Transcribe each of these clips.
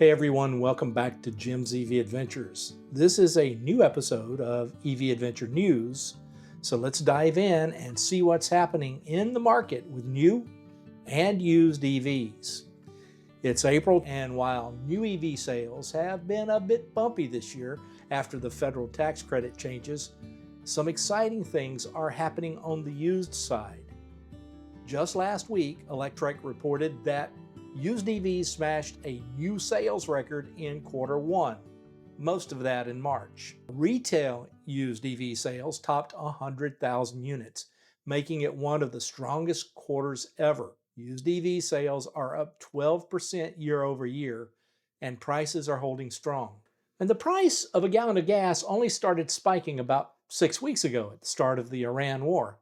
Hey everyone, welcome back to Jim's EV Adventures. This is a new episode of EV Adventure News, so let's dive in and see what's happening in the market with new and used EVs. It's April, and while new EV sales have been a bit bumpy this year after the federal tax credit changes, some exciting things are happening on the used side. Just last week, Electrek reported that used EVs smashed a new sales record in Q1, most of that in March. Retail used EV sales topped 100,000 units, making it one of the strongest quarters ever. Used EV sales are up 12% year over year, and prices are holding strong. And the price of a gallon of gas only started spiking about 6 weeks ago at the start of the Iran war.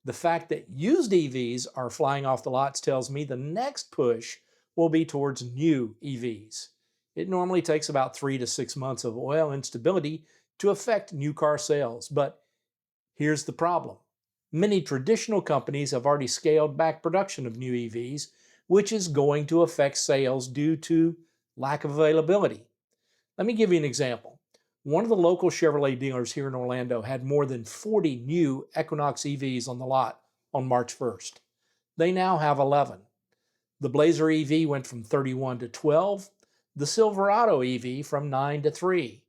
The fact that used EVs are flying off the lots tells me the next push will be towards new EVs. It normally takes about 3 to 6 months of oil instability to affect new car sales, but here's the problem. Many traditional companies have already scaled back production of new EVs, which is going to affect sales due to lack of availability. Let me give you an example. One of the local Chevrolet dealers here in Orlando had more than 40 new Equinox EVs on the lot on March 1st. They now have 11. The Blazer EV went from 31 to 12, the Silverado EV from 9 to 3.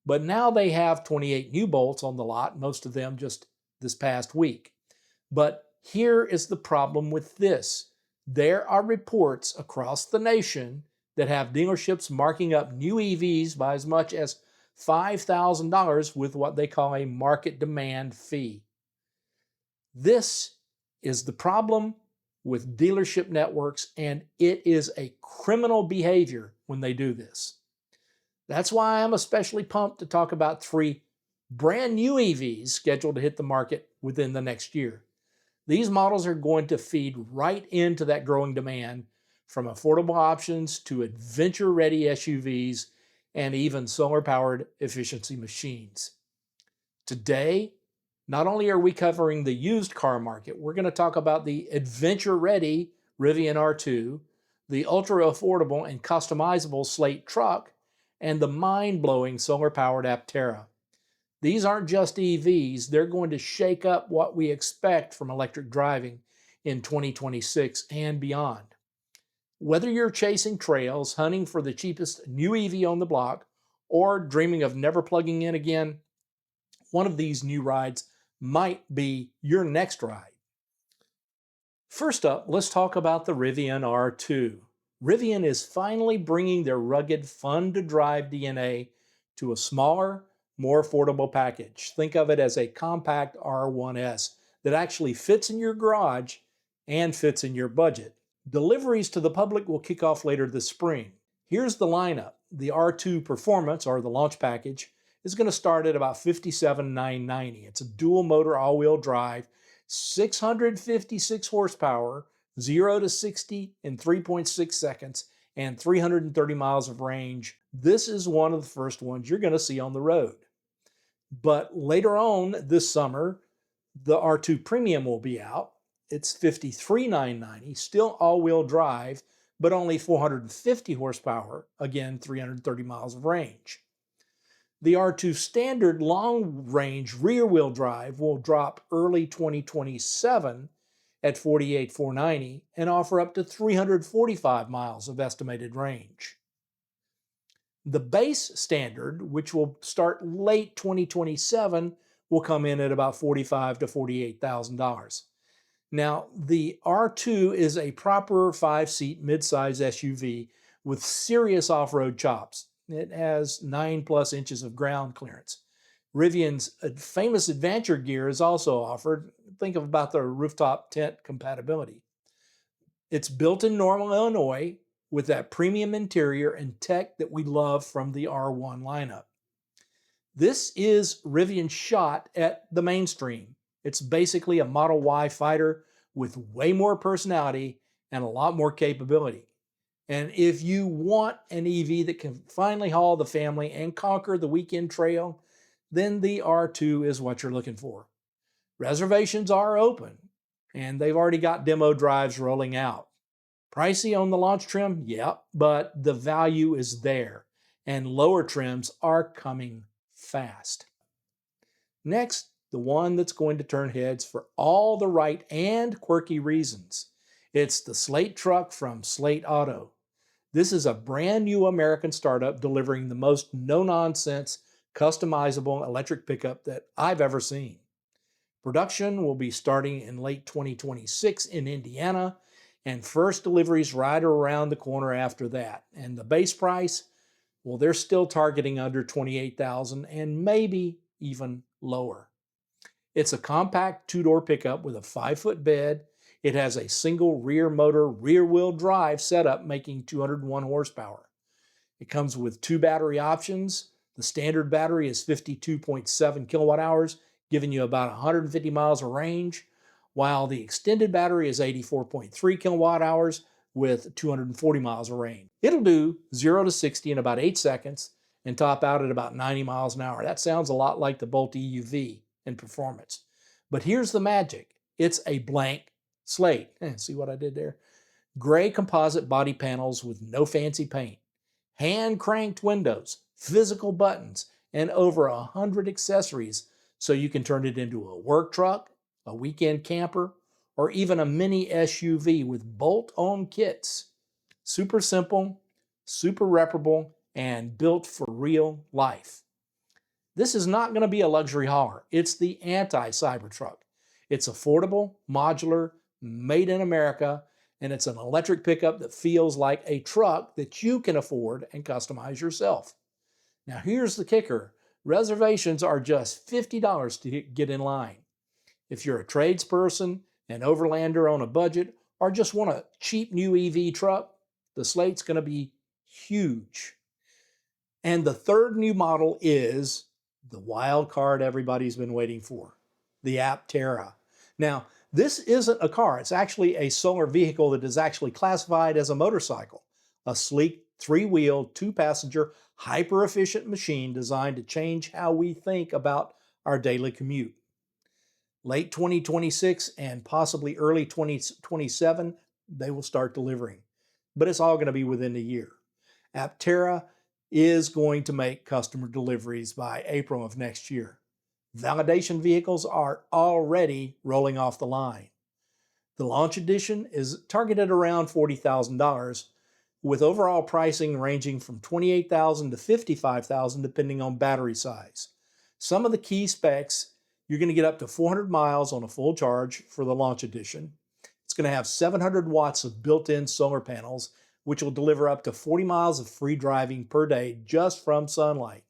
But now they have 28 new Bolts on the lot, most of them just this past week. But here is the problem with this. There are reports across the nation that have dealerships marking up new EVs by as much as $5,000 with what they call a market demand fee. This is the problem with dealership networks, and it is a criminal behavior when they do this. That's why I'm especially pumped to talk about 3 brand new EVs scheduled to hit the market within the next year. These models are going to feed right into that growing demand, from affordable options to adventure-ready SUVs and even solar-powered efficiency machines. Today, not only are we covering the used car market, we're going to talk about the adventure-ready Rivian R2, the ultra-affordable and customizable Slate Truck, and the mind-blowing solar-powered Aptera. These aren't just EVs, they're going to shake up what we expect from electric driving in 2026 and beyond. Whether you're chasing trails, hunting for the cheapest new EV on the block, or dreaming of never plugging in again, one of these new rides might be your next ride. First up, let's talk about the Rivian R2. Rivian is finally bringing their rugged, fun-to-drive DNA to a smaller, more affordable package. Think of it as a compact R1S that actually fits in your garage and fits in your budget. Deliveries to the public will kick off later this spring. Here's the lineup. The R2 Performance, or the launch package, is going to start at about $57,990. It's a dual motor all-wheel drive, 656 horsepower, 0 to 60 in 3.6 seconds, and 330 miles of range. This is one of the first ones you're going to see on the road. But later on this summer, the R2 Premium will be out. It's $53,990, still all-wheel drive, but only 450 horsepower, again, 330 miles of range. The R2 Standard long-range rear-wheel drive will drop early 2027 at $48,490 and offer up to 345 miles of estimated range. The base Standard, which will start late 2027, will come in at about $45,000 to $48,000. Now, the R2 is a proper 5-seat midsize SUV with serious off-road chops. It has 9+ inches of ground clearance. Rivian's famous adventure gear is also offered. Think about the rooftop tent compatibility. It's built in Normal, Illinois, with that premium interior and tech that we love from the R1 lineup. This is Rivian's shot at the mainstream. It's basically a Model Y fighter with way more personality and a lot more capability. And if you want an EV that can finally haul the family and conquer the weekend trail, then the R2 is what you're looking for. Reservations are open, and they've already got demo drives rolling out. Pricey on the launch trim, yeah, but the value is there, and lower trims are coming fast. Next, the one that's going to turn heads for all the right and quirky reasons. It's the Slate Truck from Slate Auto. This is a brand new American startup delivering the most no-nonsense, customizable electric pickup that I've ever seen. Production will be starting in late 2026 in Indiana, and first deliveries right around the corner after that. And the base price, well, they're still targeting under $28,000 and maybe even lower. It's a compact two-door pickup with a 5-foot bed. It has a single rear motor, rear-wheel drive setup making 201 horsepower. It comes with 2 battery options. The standard battery is 52.7 kilowatt hours, giving you about 150 miles of range, while the extended battery is 84.3 kilowatt hours with 240 miles of range. It'll do 0 to 60 in about 8 seconds and top out at about 90 miles an hour. That sounds a lot like the Bolt EUV in performance. But here's the magic. It's a blank slate. See what I did there? Gray composite body panels with no fancy paint, hand-cranked windows, physical buttons, and over 100 accessories so you can turn it into a work truck, a weekend camper, or even a mini SUV with bolt-on kits. Super simple, super reparable, and built for real life. This is not going to be a luxury hauler. It's the anti-Cybertruck. It's affordable, modular, made in America, and it's an electric pickup that feels like a truck that you can afford and customize yourself. Now here's the kicker. Reservations are just $50 to get in line. If you're a tradesperson, an overlander on a budget, or just want a cheap new EV truck, the Slate's going to be huge. And the third new model is the wild card everybody's been waiting for, the Aptera. Now, this isn't a car. It's actually a solar vehicle that is actually classified as a motorcycle, a sleek 3-wheel, 2-passenger, hyper-efficient machine designed to change how we think about our daily commute. Late 2026 and possibly early 2027, they will start delivering. But it's all going to be within a year. Aptera is going to make customer deliveries by April of next year. Validation vehicles are already rolling off the line. The launch edition is targeted around $40,000, with overall pricing ranging from $28,000 to $55,000 depending on battery size. Some of the key specs, you're going to get up to 400 miles on a full charge for the launch edition. It's going to have 700 watts of built-in solar panels, which will deliver up to 40 miles of free driving per day just from sunlight.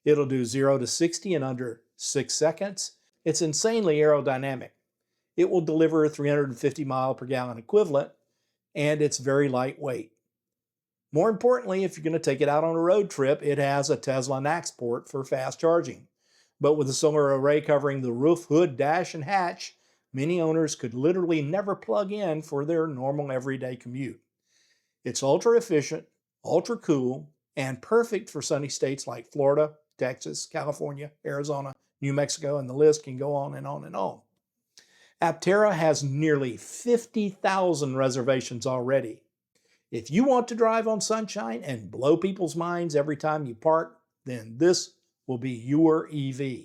It'll do 0 to 60 in under 6 seconds. It's insanely aerodynamic. It will deliver 350 mile per gallon equivalent, and it's very lightweight. More importantly, if you're going to take it out on a road trip, it has a Tesla NACS port for fast charging. But with a solar array covering the roof, hood, dash, and hatch, many owners could literally never plug in for their normal everyday commute. It's ultra efficient, ultra cool, and perfect for sunny states like Florida, Texas, California, Arizona, New Mexico, and the list can go on and on and on. Aptera has nearly 50,000 reservations already. If you want to drive on sunshine and blow people's minds every time you park, then this will be your EV.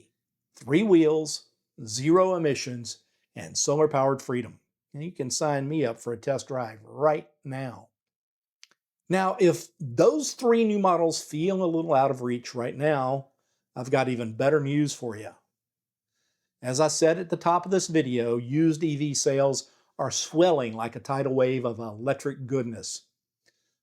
3 wheels, 0 emissions, and solar-powered freedom. And you can sign me up for a test drive right now. Now, if those 3 new models feel a little out of reach right now, I've got even better news for you. As I said at the top of this video, used EV sales are swelling like a tidal wave of electric goodness.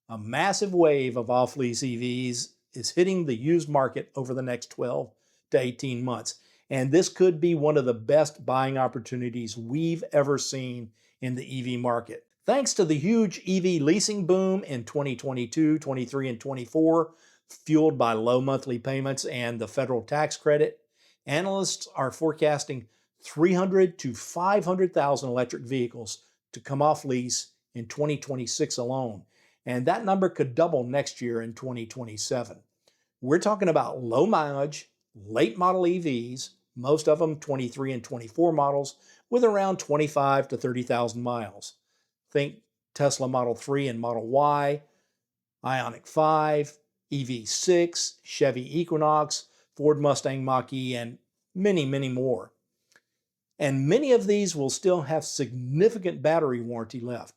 A massive wave of off-lease EVs is hitting the used market over the next 12 to 18 months, and this could be one of the best buying opportunities we've ever seen in the EV market. Thanks to the huge EV leasing boom in 2022, 23, and 24, fueled by low monthly payments and the federal tax credit, analysts are forecasting 300 to 500,000 electric vehicles to come off lease in 2026 alone, and that number could double next year in 2027. We're talking about low mileage, late model EVs, most of them 23 and 24 models, with around 25 to 30,000 miles. Think Tesla Model 3 and Model Y, Ioniq 5, EV6, Chevy Equinox, Ford Mustang Mach-E, and many, many more. And many of these will still have significant battery warranty left.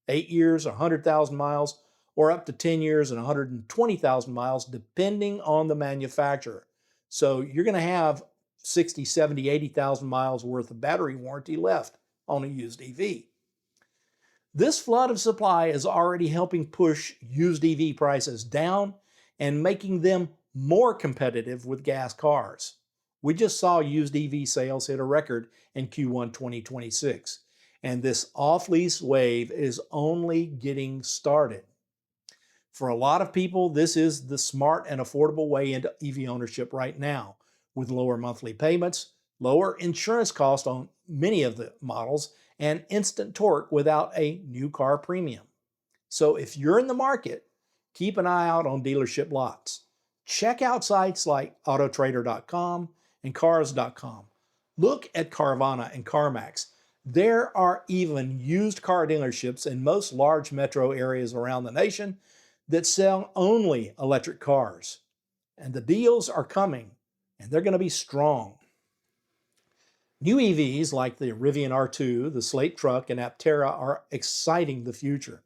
8 years, 100,000 miles, or up to 10 years and 120,000 miles, depending on the manufacturer. So you're going to have 60, 70, 80,000 miles worth of battery warranty left on a used EV. This flood of supply is already helping push used EV prices down and making them more competitive with gas cars. We just saw used EV sales hit a record in Q1 2026, and this off-lease wave is only getting started. For a lot of people, this is the smart and affordable way into EV ownership right now, with lower monthly payments, lower insurance costs on many of the models, and instant torque without a new car premium. So if you're in the market, keep an eye out on dealership lots. Check out sites like autotrader.com and cars.com. Look at Carvana and CarMax. There are even used car dealerships in most large metro areas around the nation that sell only electric cars. And the deals are coming, and they're going to be strong. New EVs like the Rivian R2, the Slate Truck, and Aptera are exciting the future.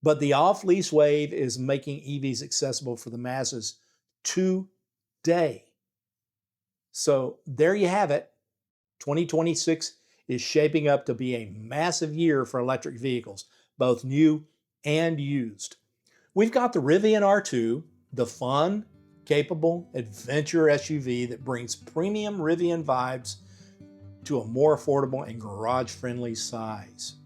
But the off-lease wave is making EVs accessible for the masses today. So there you have it. 2026 is shaping up to be a massive year for electric vehicles, both new and used. We've got the Rivian R2, the fun, capable adventure SUV that brings premium Rivian vibes to a more affordable and garage-friendly size.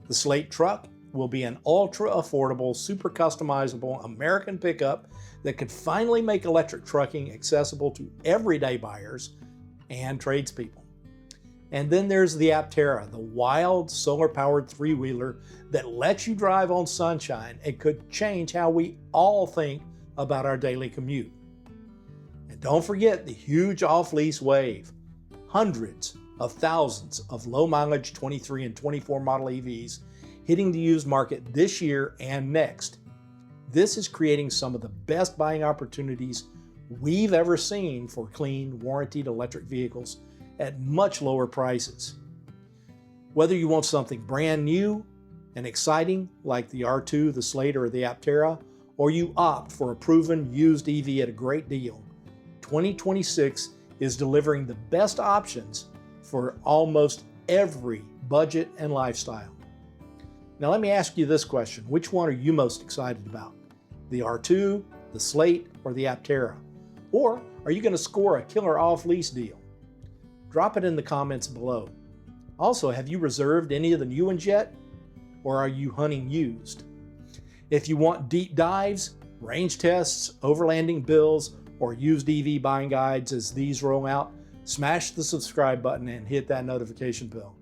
The Slate Truck will be an ultra-affordable, super customizable American pickup that could finally make electric trucking accessible to everyday buyers and tradespeople. And then there's the Aptera, the wild solar-powered three-wheeler that lets you drive on sunshine and could change how we all think about our daily commute. And don't forget the huge off-lease wave. Hundreds of thousands of low-mileage 23 and 24 model EVs hitting the used market this year and next. This is creating some of the best buying opportunities we've ever seen for clean, warranted electric vehicles at much lower prices. Whether you want something brand new and exciting like the R2, the Slate, or the Aptera, or you opt for a proven used EV at a great deal, 2026 is delivering the best options for almost every budget and lifestyle. Now let me ask you this question. Which one are you most excited about? The R2, the Slate, or the Aptera? Or are you going to score a killer off-lease deal? Drop it in the comments below. Also, have you reserved any of the new ones yet? Or are you hunting used? If you want deep dives, range tests, overlanding bills, or used EV buying guides as these roll out, smash the subscribe button and hit that notification bell.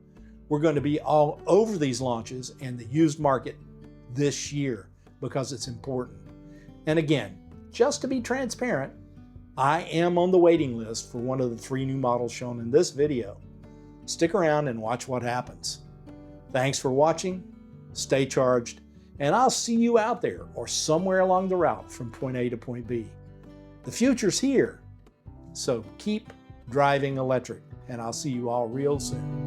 We're going to be all over these launches and the used market this year because it's important. And again, just to be transparent, I am on the waiting list for one of the 3 new models shown in this video. Stick around and watch what happens. Thanks for watching, stay charged, and I'll see you out there or somewhere along the route from point A to point B. The future's here, so keep driving electric, and I'll see you all real soon.